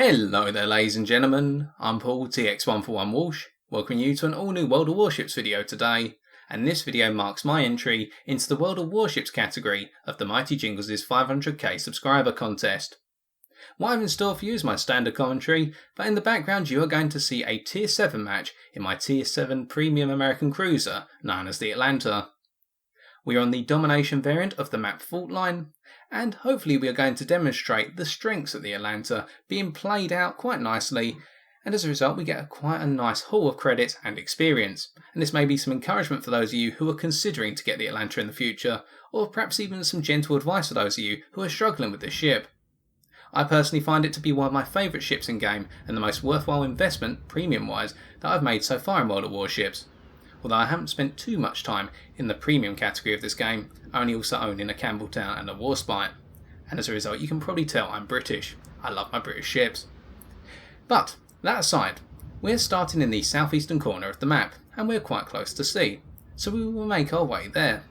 Hello there ladies and gentlemen, I'm Paul TX141 Walsh, welcoming you to an all new World of Warships video today, and this video marks my entry into the World of Warships category of the mighty Jingles' 500k subscriber contest. What I have in store for you is my standard commentary, but in the background you are going to see a Tier 7 match in my Tier 7 premium American cruiser known as the Atlanta. We are on the domination variant of the map Fault Line, and hopefully we are going to demonstrate the strengths of the Atlanta being played out quite nicely, and as a result we get quite a nice haul of credits and experience, and this may be some encouragement for those of you who are considering to get the Atlanta in the future, or perhaps even some gentle advice for those of you who are struggling with this ship. I personally find it to be one of my favourite ships in game and the most worthwhile investment, premium wise, that I've made so far in World of Warships. Although I haven't spent too much time in the premium category of this game, only also owning a Campbelltown and a Warspite, and as a result you can probably tell I'm British. I love my British ships. But, that aside, we're starting in the southeastern corner of the map, and we're quite close to sea, so we will make our way there.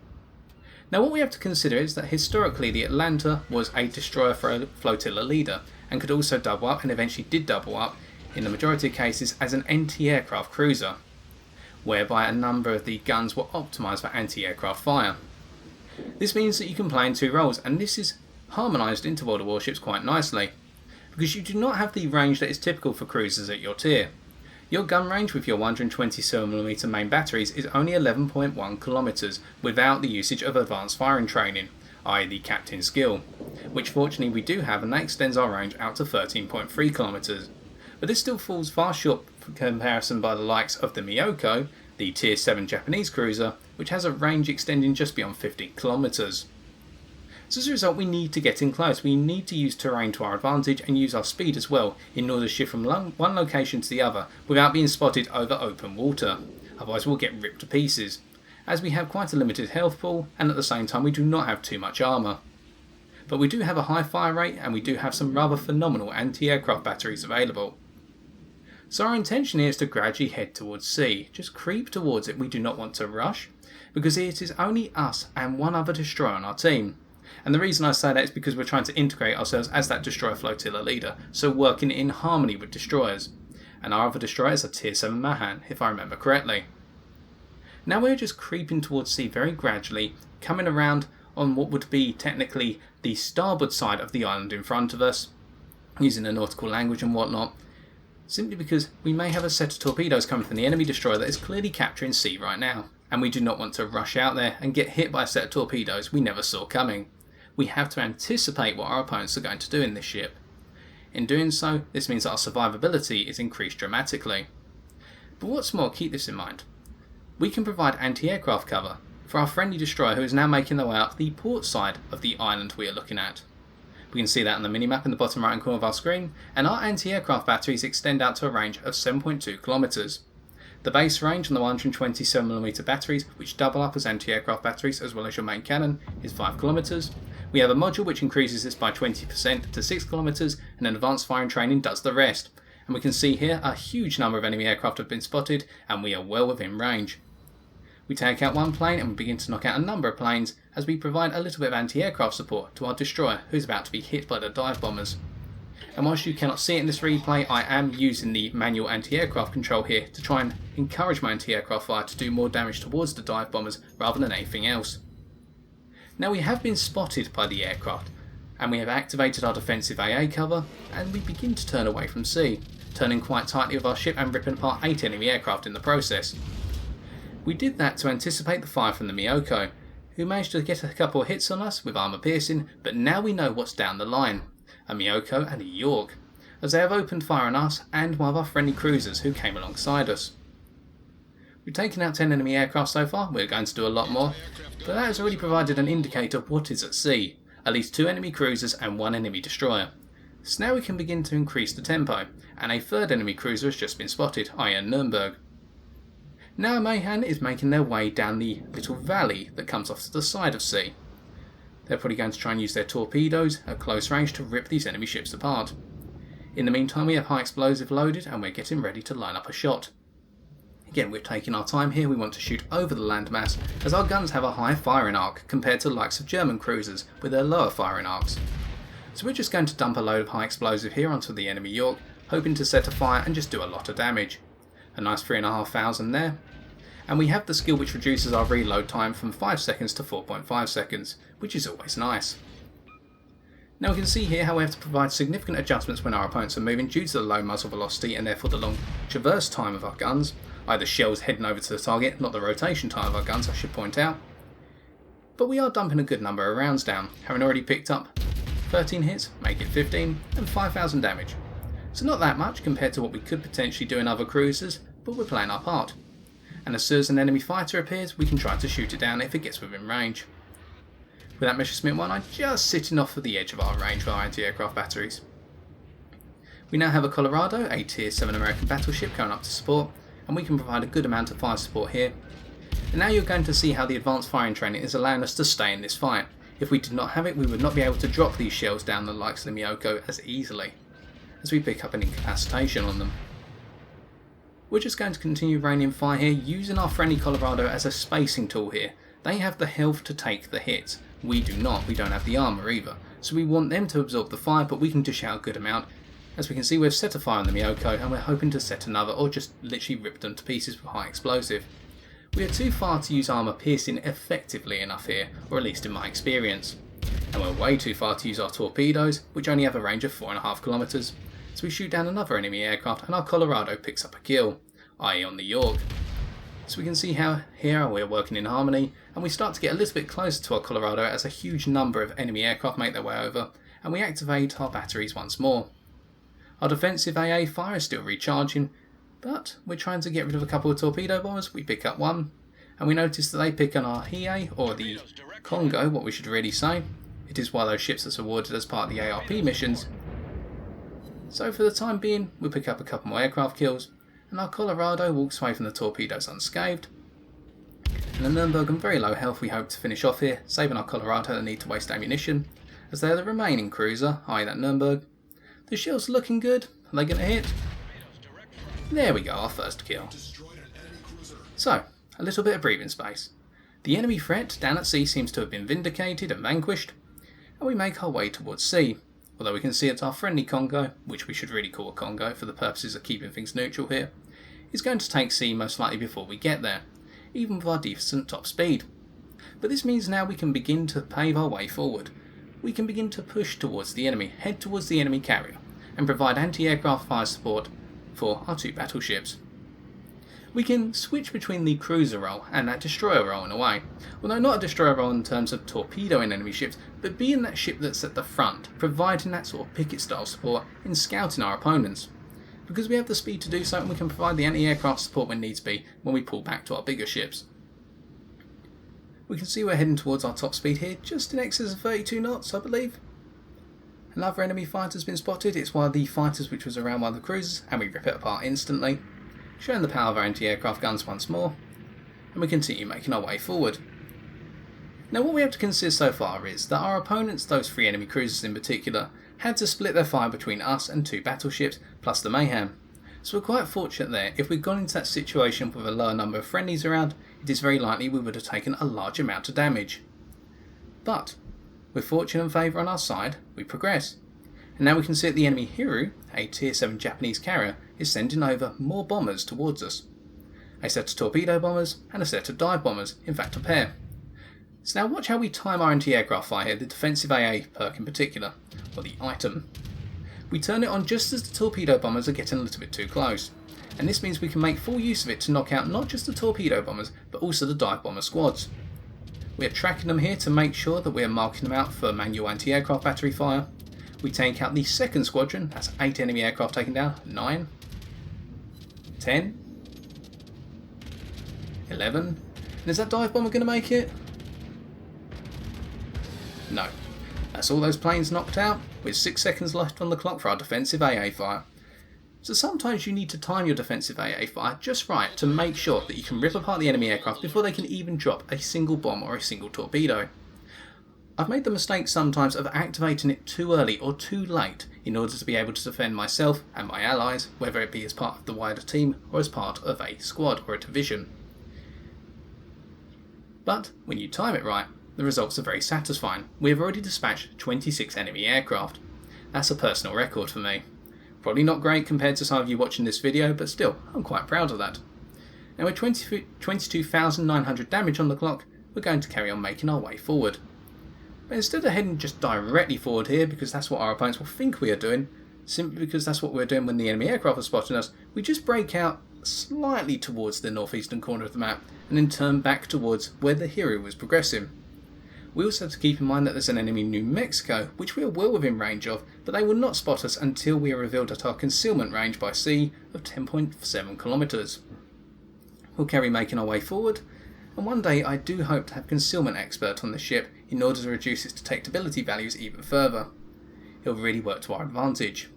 Now what we have to consider is that historically the Atlanta was a destroyer flotilla leader, and could also double up, and eventually did double up, in the majority of cases as an anti-aircraft cruiser, whereby a number of the guns were optimised for anti-aircraft fire. This means that you can play in two roles, and this is harmonised into World of Warships quite nicely, because you do not have the range that is typical for cruisers at your tier. Your gun range with your 127mm main batteries is only 11.1 kilometers without the usage of advanced firing training, i.e. the captain skill, which fortunately we do have, and that extends our range out to 13.3 kilometers. But this still falls far short for comparison by the likes of the Miyoko, the Tier 7 Japanese cruiser, which has a range extending just beyond 50 kilometers. So as a result we need to get in close, we need to use terrain to our advantage and use our speed as well in order to shift from one location to the other without being spotted over open water, otherwise we'll get ripped to pieces, as we have quite a limited health pool and at the same time we do not have too much armour. But we do have a high fire rate and we do have some rather phenomenal anti-aircraft batteries available. So our intention here is to gradually head towards sea, just creep towards it. We do not want to rush, because it is only us and one other destroyer on our team. And the reason I say that is because we're trying to integrate ourselves as that destroyer flotilla leader, so working in harmony with destroyers. And our other destroyer is a Tier 7 Mahan, if I remember correctly. Now we're just creeping towards sea very gradually, coming around on what would be technically the starboard side of the island in front of us, using the nautical language and whatnot, simply because we may have a set of torpedoes coming from the enemy destroyer that is clearly capturing sea right now, and we do not want to rush out there and get hit by a set of torpedoes we never saw coming. We have to anticipate what our opponents are going to do in this ship. In doing so, this means that our survivability is increased dramatically. But what's more, keep this in mind. We can provide anti-aircraft cover for our friendly destroyer who is now making their way up the port side of the island we are looking at. We can see that on the minimap in the bottom right hand corner of our screen, and our anti-aircraft batteries extend out to a range of 7.2 kilometers. The base range on the 127mm batteries, which double up as anti-aircraft batteries as well as your main cannon, is 5 kilometers. We have a module which increases this by 20% to 6 kilometers, and then advanced firing training does the rest. And we can see here a huge number of enemy aircraft have been spotted, and we are well within range. We take out one plane and we begin to knock out a number of planes as we provide a little bit of anti-aircraft support to our destroyer who is about to be hit by the dive bombers. And whilst you cannot see it in this replay, I am using the manual anti-aircraft control here to try and encourage my anti-aircraft fire to do more damage towards the dive bombers rather than anything else. Now we have been spotted by the aircraft, and we have activated our defensive AA cover, and we begin to turn away from sea, turning quite tightly with our ship and ripping apart 8 enemy aircraft in the process. We did that to anticipate the fire from the Miyoko, who managed to get a couple of hits on us with armour piercing, but now we know what's down the line, a Miyoko and a York, as they have opened fire on us and one of our friendly cruisers who came alongside us. We've taken out 10 enemy aircraft so far, we're going to do a lot more, but that has already provided an indicator of what is at sea, at least 2 enemy cruisers and 1 enemy destroyer. So now we can begin to increase the tempo, and a 3rd enemy cruiser has just been spotted, i.e. Nuremberg. Now Mahan is making their way down the little valley that comes off to the side of sea. They're probably going to try and use their torpedoes at close range to rip these enemy ships apart. In the meantime we have high explosive loaded and we're getting ready to line up a shot. Again, we're taking our time here, we want to shoot over the landmass as our guns have a high firing arc compared to the likes of German cruisers with their lower firing arcs. So we're just going to dump a load of high explosive here onto the enemy York, hoping to set a fire and just do a lot of damage. A nice 3,500 there. And we have the skill which reduces our reload time from 5 seconds to 4.5 seconds, which is always nice. Now we can see here how we have to provide significant adjustments when our opponents are moving due to the low muzzle velocity and therefore the long traverse time of our guns, either shells heading over to the target, not the rotation time of our guns I should point out. But we are dumping a good number of rounds down, having already picked up 13 hits, make it 15, and 5,000 damage. So not that much compared to what we could potentially do in other cruisers, but we're playing our part. And as soon as an enemy fighter appears, we can try to shoot it down if it gets within range. With that Messerschmitt 1, I'm just sitting off of the edge of our range with our anti-aircraft batteries. We now have a Colorado, a tier 7 American battleship going up to support, and we can provide a good amount of fire support here. And now you're going to see how the advanced firing training is allowing us to stay in this fight. If we did not have it, we would not be able to drop these shells down the likes of the Miyoko as easily, as we pick up an incapacitation on them. We're just going to continue raining fire here, using our friendly Colorado as a spacing tool here. They have the health to take the hits. We do not, we don't have the armour either. So we want them to absorb the fire, but we can dish out a good amount. As we can see, we've set a fire on the Miyoko, and we're hoping to set another, or just literally rip them to pieces with high explosive. We are too far to use armour piercing effectively enough here, or at least in my experience. And we're way too far to use our torpedoes, which only have a range of 4.5 kilometres. So we shoot down another enemy aircraft and our Colorado picks up a kill, i.e. on the York. So we can see how here we're working in harmony, and we start to get a little bit closer to our Colorado as a huge number of enemy aircraft make their way over, and we activate our batteries once more. Our defensive AA fire is still recharging, but we're trying to get rid of a couple of torpedo bombers. We pick up one, and we notice that they pick on our HIE, or the Congo, what we should really say. It is one of those ships that's awarded as part of the ARP missions. So for the time being, we'll pick up a couple more aircraft kills, and our Colorado walks away from the torpedoes unscathed. And the Nuremberg on very low health we hope to finish off here, saving our Colorado the need to waste ammunition, as they are the remaining cruiser, i.e. that Nuremberg. The shell's looking good. Are they going to hit? There we go, our first kill. So, a little bit of breathing space. The enemy threat down at sea seems to have been vindicated and vanquished, and we make our way towards sea. Although we can see that our friendly Congo, which we should really call a Congo for the purposes of keeping things neutral here, is going to take sea most likely before we get there, even with our decent top speed. But this means now we can begin to pave our way forward. We can begin to push towards the enemy, head towards the enemy carrier, and provide anti-aircraft fire support for our two battleships. We can switch between the cruiser role and that destroyer role in a way. Although not a destroyer role in terms of torpedoing enemy ships, but being that ship that's at the front, providing that sort of picket style support in scouting our opponents. Because we have the speed to do so, and we can provide the anti-aircraft support when needs be when we pull back to our bigger ships. We can see we're heading towards our top speed here, just in excess of 32 knots I believe. Another enemy fighter's been spotted. It's one of the fighters which was around one of the cruisers, and we rip it apart instantly, showing the power of our anti-aircraft guns once more, and we continue making our way forward. Now what we have to consider so far is that our opponents, those three enemy cruisers in particular, had to split their fire between us and two battleships, plus the Mayhem. So we're quite fortunate there. If we'd gone into that situation with a lower number of friendlies around, it is very likely we would have taken a large amount of damage. But, with fortune and favour on our side, we progress. And now we can see that the enemy Hiru, a tier 7 Japanese carrier, is sending over more bombers towards us. A set of torpedo bombers and a set of dive bombers, in fact a pair. So now watch how we time our anti-aircraft fire here, the defensive AA perk in particular, or the item. We turn it on just as the torpedo bombers are getting a little bit too close, and this means we can make full use of it to knock out not just the torpedo bombers, but also the dive bomber squads. We are tracking them here to make sure that we are marking them out for manual anti-aircraft battery fire. We take out the second squadron, that's 8 enemy aircraft taken down, 9, 10, 11, and is that dive bomber going to make it? No. That's all those planes knocked out, with 6 seconds left on the clock for our defensive AA fire. So sometimes you need to time your defensive AA fire just right to make sure that you can rip apart the enemy aircraft before they can even drop a single bomb or a single torpedo. I've made the mistake sometimes of activating it too early or too late in order to be able to defend myself and my allies, whether it be as part of the wider team or as part of a squad or a division. But when you time it right, the results are very satisfying. We have already dispatched 26 enemy aircraft, That's a personal record for me. Probably not great compared to some of you watching this video, but still, I'm quite proud of that. Now with 22,900 damage on the clock, we're going to carry on making our way forward. But instead of heading just directly forward here, because that's what our opponents will think we are doing, simply because that's what we're doing when the enemy aircraft are spotting us, we just break out slightly towards the northeastern corner of the map, and then turn back towards where the hero was progressing. We also have to keep in mind that there's an enemy New Mexico, which we are well within range of, but they will not spot us until we are revealed at our concealment range by sea of 10.7 kilometers. We'll carry making our way forward, and one day I do hope to have concealment expert on the ship in order to reduce its detectability values even further. It'll really work to our advantage.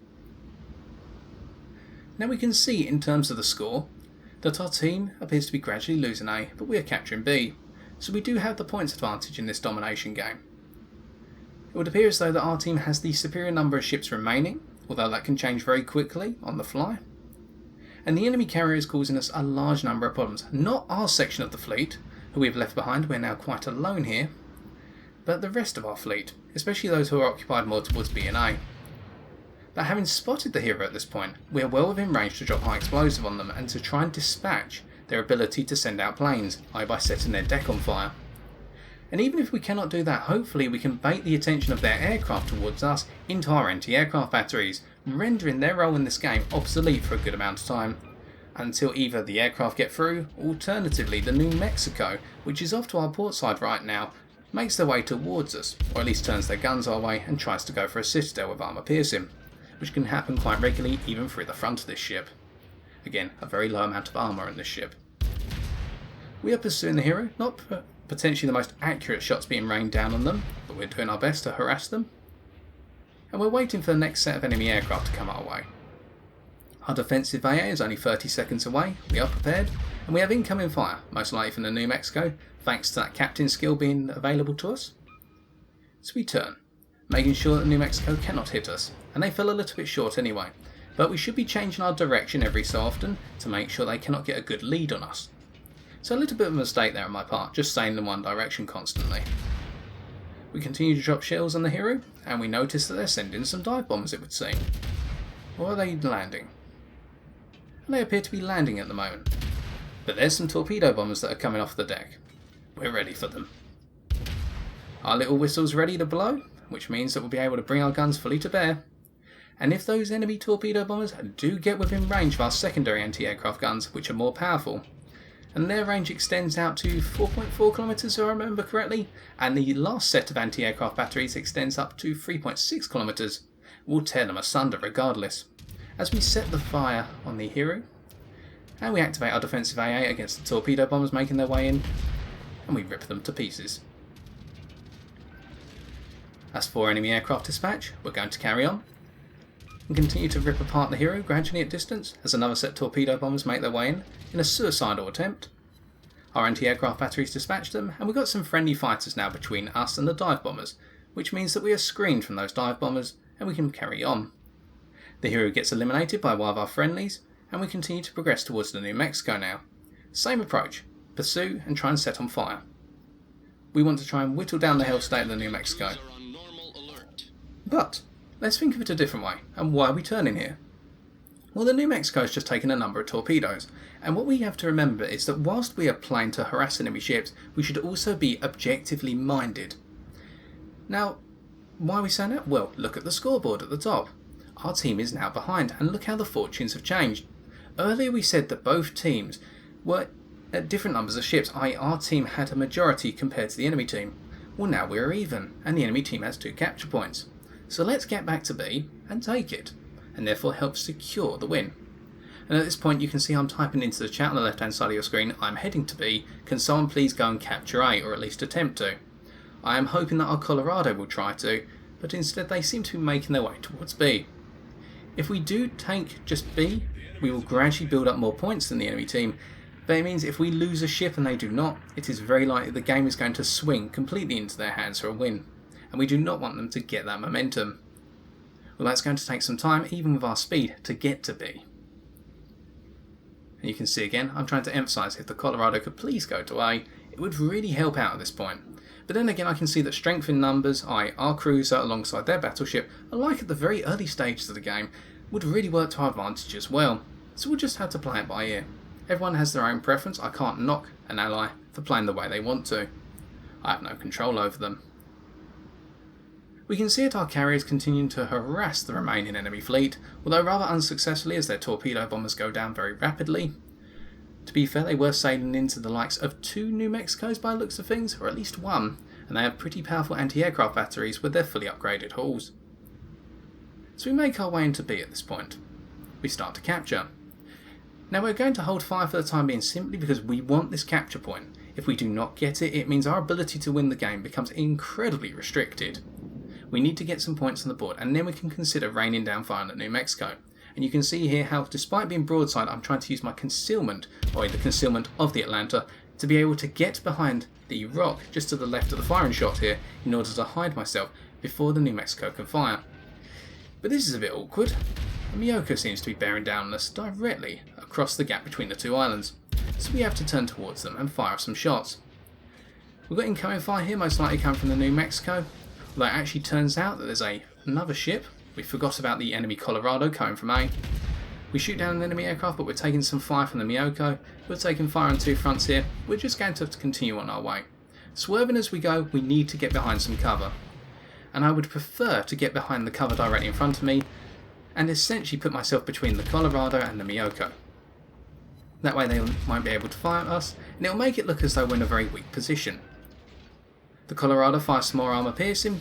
Now we can see in terms of the score that our team appears to be gradually losing A, but we are capturing B, so we do have the points advantage in this domination game. It would appear as though that our team has the superior number of ships remaining, although that can change very quickly on the fly. And the enemy carrier is causing us a large number of problems. Not our section of the fleet, who we have left behind, we're now quite alone here, but the rest of our fleet, especially those who are occupied more towards B and A. But having spotted the hero at this point, we are well within range to drop high explosive on them and to try and dispatch their ability to send out planes, either by setting their deck on fire. And even if we cannot do that, hopefully we can bait the attention of their aircraft towards us into our anti-aircraft batteries, rendering their role in this game obsolete for a good amount of time, until either the aircraft get through, alternatively the New Mexico, which is off to our port side right now, makes their way towards us, or at least turns their guns our way and tries to go for a citadel with armour piercing, which can happen quite regularly even through the front of this ship. Again, a very low amount of armour in this ship. We are pursuing the hero, not potentially the most accurate shots being rained down on them, but we're doing our best to harass them. And we're waiting for the next set of enemy aircraft to come our way. Our defensive AA is only 30 seconds away, we are prepared, and we have incoming fire, most likely from the New Mexico, thanks to that captain skill being available to us. So we turn, making sure that New Mexico cannot hit us, and they fell a little bit short anyway, but we should be changing our direction every so often to make sure they cannot get a good lead on us. So a little bit of a mistake there on my part, just staying in one direction constantly. We continue to drop shells on the hero, and we notice that they're sending some dive bombers, it would seem. Or are they landing? And they appear to be landing at the moment. But there's some torpedo bombers that are coming off the deck. We're ready for them. Our little whistle's ready to blow, which means that we'll be able to bring our guns fully to bear. And if those enemy torpedo bombers do get within range of our secondary anti-aircraft guns, which are more powerful, and their range extends out to 4.4 kilometers if I remember correctly, and the last set of anti-aircraft batteries extends up to 3.6 kilometers, we'll tear them asunder regardless. As we set the fire on the hero, and we activate our defensive AA against the torpedo bombers making their way in, and we rip them to pieces. As for enemy aircraft dispatch, we're going to carry on and continue to rip apart the hero gradually at distance as another set of torpedo bombers make their way in a suicidal attempt. Our anti-aircraft batteries dispatch them, and we've got some friendly fighters now between us and the dive bombers, which means that we are screened from those dive bombers and we can carry on. The hero gets eliminated by one of our friendlies, and we continue to progress towards the New Mexico now. Same approach, pursue and try and set on fire. We want to try and whittle down the hell state of the New Mexico. But let's think of it a different way, and why are we turning here? Well, the New Mexico has just taken a number of torpedoes, and what we have to remember is that whilst we are planning to harass enemy ships, we should also be objectively minded. Now, why are we saying that? Well, look at the scoreboard at the top. Our team is now behind, and look how the fortunes have changed. Earlier we said that both teams were at different numbers of ships, i.e. our team had a majority compared to the enemy team. Well, now we're even, and the enemy team has 2 capture points. So let's get back to B and take it, and therefore help secure the win. And at this point you can see I'm typing into the chat on the left hand side of your screen, I'm heading to B, can someone please go and capture A, or at least attempt to. I am hoping that our Colorado will try to, but instead they seem to be making their way towards B. If we do take just B, we will gradually build up more points than the enemy team, but it means if we lose a ship and they do not, it is very likely the game is going to swing completely into their hands for a win, and we do not want them to get that momentum. Well, that's going to take some time, even with our speed, to get to B. And you can see again, I'm trying to emphasise if the Colorado could please go to A, it would really help out at this point. But then again, I can see that strength in numbers, i.e. our cruiser alongside their battleship, alike at the very early stages of the game, would really work to our advantage as well. So we'll just have to play it by ear. Everyone has their own preference. I can't knock an ally for playing the way they want to. I have no control over them. We can see that our carriers continuing to harass the remaining enemy fleet, although rather unsuccessfully as their torpedo bombers go down very rapidly. To be fair, they were sailing into the likes of 2 New Mexicos by the looks of things, or at least 1, and they have pretty powerful anti-aircraft batteries with their fully upgraded hulls. So we make our way into B at this point. We start to capture. Now we're going to hold fire for the time being simply because we want this capture point. If we do not get it, it means our ability to win the game becomes incredibly restricted. We need to get some points on the board and then we can consider raining down fire at New Mexico. And you can see here how, despite being broadside, I'm trying to use my concealment, or the concealment of the Atlanta, to be able to get behind the rock just to the left of the firing shot here in order to hide myself before the New Mexico can fire. But this is a bit awkward. The Miyoko seems to be bearing down on us directly across the gap between the 2 islands, so we have to turn towards them and fire some shots. We've got incoming fire here, most likely coming from the New Mexico, although it actually turns out that there's another ship. We forgot about the enemy Colorado coming from A. We shoot down an enemy aircraft, but we're taking some fire from the Miyoko. We're taking fire on 2 fronts here. We're just going to have to continue on our way. Swerving as we go, we need to get behind some cover. And I would prefer to get behind the cover directly in front of me and essentially put myself between the Colorado and the Miyoko. That way they won't be able to fire at us, and it'll make it look as though we're in a very weak position. The Colorado fires some more armour piercing.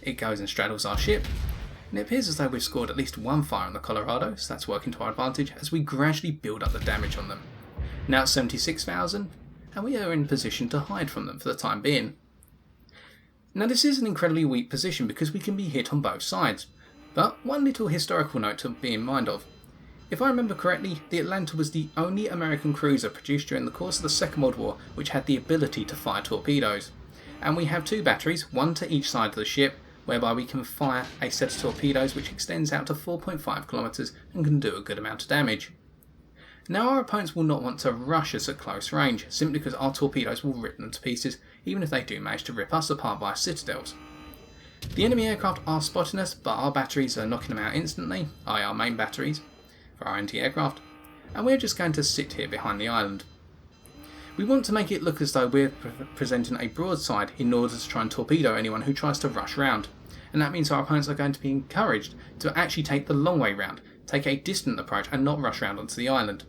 It goes and straddles our ship. And it appears as though we've scored at least 1 fire on the Colorado, so that's working to our advantage as we gradually build up the damage on them. Now it's 76,000, and we are in position to hide from them for the time being. Now this is an incredibly weak position because we can be hit on both sides, but one little historical note to be in mind of. If I remember correctly, the Atlanta was the only American cruiser produced during the course of the Second World War which had the ability to fire torpedoes. And we have 2 batteries, 1 to each side of the ship, whereby we can fire a set of torpedoes which extends out to 4.5 kilometers and can do a good amount of damage. Now our opponents will not want to rush us at close range, simply because our torpedoes will rip them to pieces, even if they do manage to rip us apart via citadels. The enemy aircraft are spotting us, but our batteries are knocking them out instantly, i.e. our main batteries, for our anti-aircraft, and we're just going to sit here behind the island. We want to make it look as though we're presenting a broadside in order to try and torpedo anyone who tries to rush round, and that means our opponents are going to be encouraged to actually take the long way round, take a distant approach and not rush round onto the island.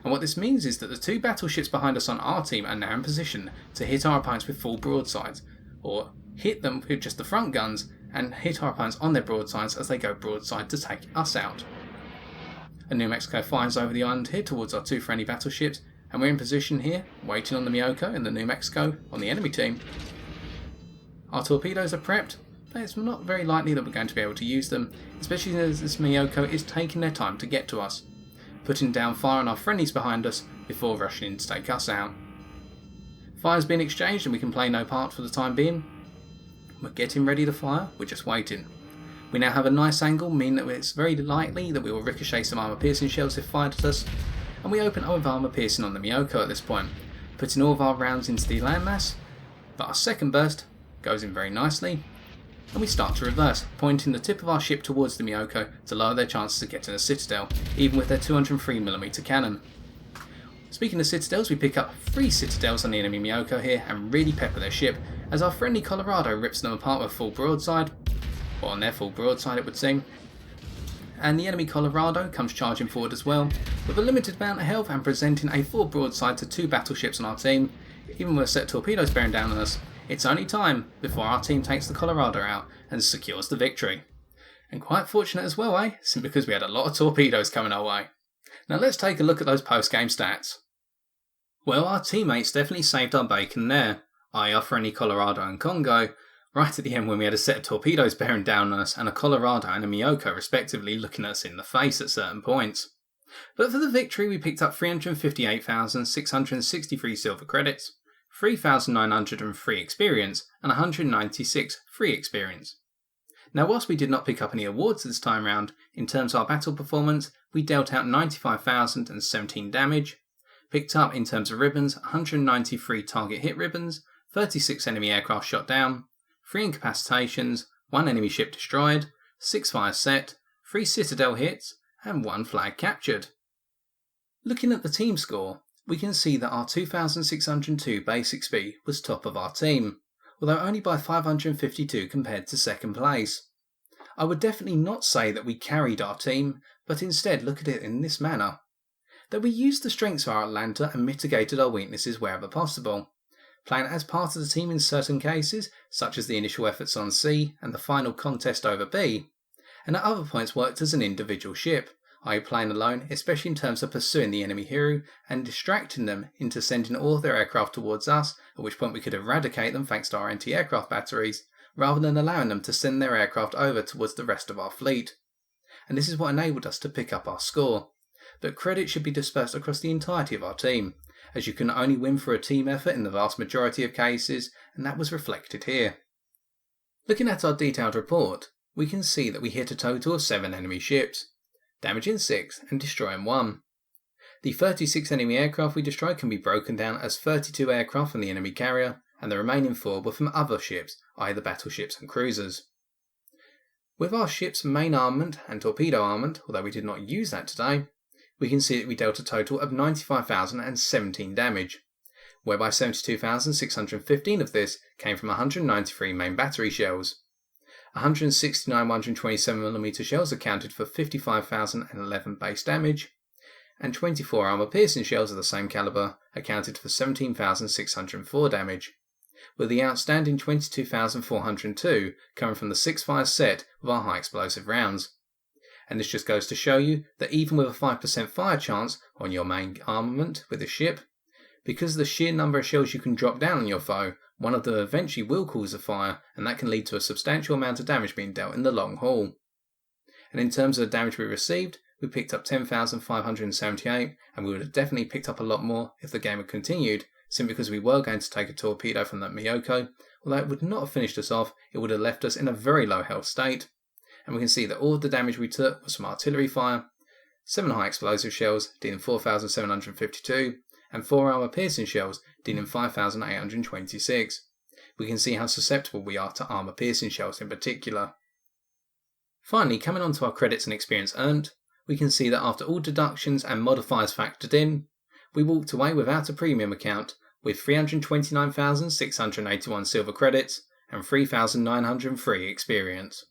And what this means is that the 2 battleships behind us on our team are now in position to hit our opponents with full broadsides, or hit them with just the front guns and hit our opponents on their broadsides as they go broadside to take us out. A New Mexico fires over the island here towards our 2 friendly battleships, and we're in position here, waiting on the Miyoko and the New Mexico on the enemy team. Our torpedoes are prepped, but it's not very likely that we're going to be able to use them, especially as this Miyoko is taking their time to get to us, putting down fire on our friendlies behind us before rushing in to take us out. Fire's been exchanged and we can play no part for the time being. We're getting ready to fire, we're just waiting. We now have a nice angle, meaning that it's very likely that we will ricochet some armour piercing shells if fired at us, and we open up with armour piercing on the Miyoko at this point, putting all of our rounds into the landmass, but our second burst goes in very nicely, and we start to reverse, pointing the tip of our ship towards the Miyoko to lower their chances of getting a citadel, even with their 203mm cannon. Speaking of citadels, we pick up 3 citadels on the enemy Miyoko here and really pepper their ship, as our friendly Colorado rips them apart with full broadside, or on their full broadside it would seem. And the enemy Colorado comes charging forward as well, with a limited amount of health and presenting a full broadside to 2 battleships on our team. Even with a set of torpedoes bearing down on us, it's only time before our team takes the Colorado out and secures the victory. And quite fortunate as well, simply because we had a lot of torpedoes coming our way. Now let's take a look at those post-game stats. Well, our teammates definitely saved our bacon there, i.e. our friendly Colorado and Congo, right at the end when we had a set of torpedoes bearing down on us and a Colorado and a Miyoko respectively looking at us in the face at certain points. But for the victory we picked up 358,663 silver credits, 3,903 experience and 196 free experience. Now whilst we did not pick up any awards this time round, in terms of our battle performance we dealt out 95,017 damage, picked up in terms of ribbons 193 target hit ribbons, 36 enemy aircraft shot down, 3 incapacitations, 1 enemy ship destroyed, 6 fires set, 3 citadel hits, and 1 flag captured. Looking at the team score, we can see that our 2602 base XP was top of our team, although only by 552 compared to second place. I would definitely not say that we carried our team, but instead look at it in this manner. That we used the strengths of our Atlanta and mitigated our weaknesses wherever possible, playing as part of the team in certain cases, such as the initial efforts on C and the final contest over B, and at other points worked as an individual ship, i.e. playing alone, especially in terms of pursuing the enemy hero and distracting them into sending all of their aircraft towards us, at which point we could eradicate them thanks to our anti-aircraft batteries, rather than allowing them to send their aircraft over towards the rest of our fleet. And this is what enabled us to pick up our score. But credit should be dispersed across the entirety of our team, as you can only win for a team effort in the vast majority of cases, and that was reflected here. Looking at our detailed report, we can see that we hit a total of 7 enemy ships, damaging 6 and destroying 1. The 36 enemy aircraft we destroyed can be broken down as 32 aircraft from the enemy carrier, and the remaining 4 were from other ships, i.e. the battleships and cruisers. With our ship's main armament and torpedo armament, although we did not use that today, we can see that we dealt a total of 95,017 damage, whereby 72,615 of this came from 193 main battery shells. 169 127mm shells accounted for 55,011 base damage, and 24 armour-piercing shells of the same calibre accounted for 17,604 damage, with the outstanding 22,402 coming from the 6 fires set with our high explosive rounds. And this just goes to show you that even with a 5% fire chance on your main armament with a ship, because of the sheer number of shells you can drop down on your foe, one of them eventually will cause a fire, and that can lead to a substantial amount of damage being dealt in the long haul. And in terms of the damage we received, we picked up 10,578, and we would have definitely picked up a lot more if the game had continued, simply because we were going to take a torpedo from that Miyoko. Although it would not have finished us off, it would have left us in a very low health state. And we can see that all of the damage we took was from artillery fire, 7 high explosive shells dealing 4,752, and 4 armour-piercing shells dealing 5,826. We can see how susceptible we are to armour-piercing shells in particular. Finally, coming on to our credits and experience earned, we can see that after all deductions and modifiers factored in, we walked away without a premium account with 329,681 silver credits and 3,903 experience.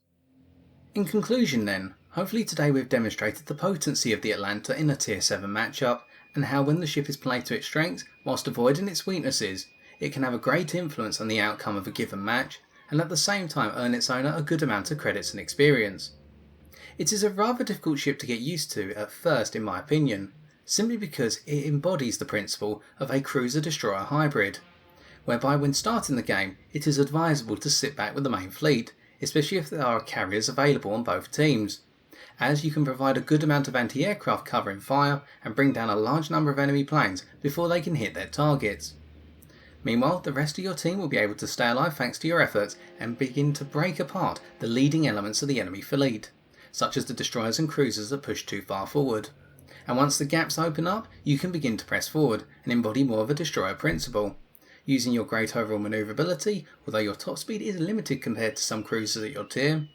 In conclusion then, hopefully today we've demonstrated the potency of the Atlanta in a tier 7 matchup, and how when the ship is played to its strengths whilst avoiding its weaknesses, it can have a great influence on the outcome of a given match, and at the same time earn its owner a good amount of credits and experience. It is a rather difficult ship to get used to at first in my opinion, simply because it embodies the principle of a cruiser-destroyer hybrid, whereby when starting the game it is advisable to sit back with the main fleet, especially if there are carriers available on both teams, as you can provide a good amount of anti-aircraft cover in fire and bring down a large number of enemy planes before they can hit their targets. Meanwhile, the rest of your team will be able to stay alive thanks to your efforts and begin to break apart the leading elements of the enemy fleet, such as the destroyers and cruisers that push too far forward. And once the gaps open up, you can begin to press forward and embody more of a destroyer principle, using your great overall manoeuvrability, although your top speed is limited compared to some cruisers at your tier,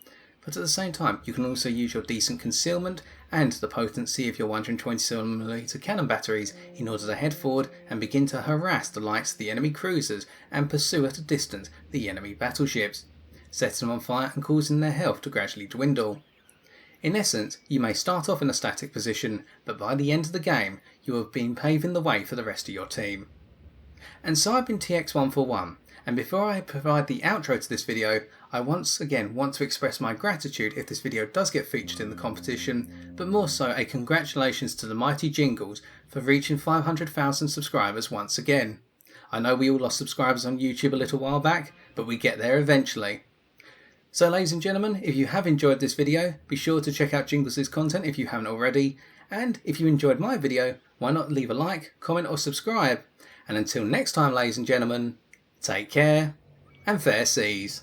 but at the same time you can also use your decent concealment and the potency of your 127mm cannon batteries in order to head forward and begin to harass the likes of the enemy cruisers and pursue at a distance the enemy battleships, setting them on fire and causing their health to gradually dwindle. In essence, you may start off in a static position, but by the end of the game you have been paving the way for the rest of your team. And so I've been TX141, and before I provide the outro to this video, I once again want to express my gratitude if this video does get featured in the competition, but more so a congratulations to the mighty Jingles for reaching 500,000 subscribers once again. I know we all lost subscribers on YouTube a little while back, but we get there eventually. So ladies and gentlemen, if you have enjoyed this video, be sure to check out Jingles' content if you haven't already, and if you enjoyed my video, why not leave a like, comment or subscribe. And until next time ladies and gentlemen, take care and fair seas.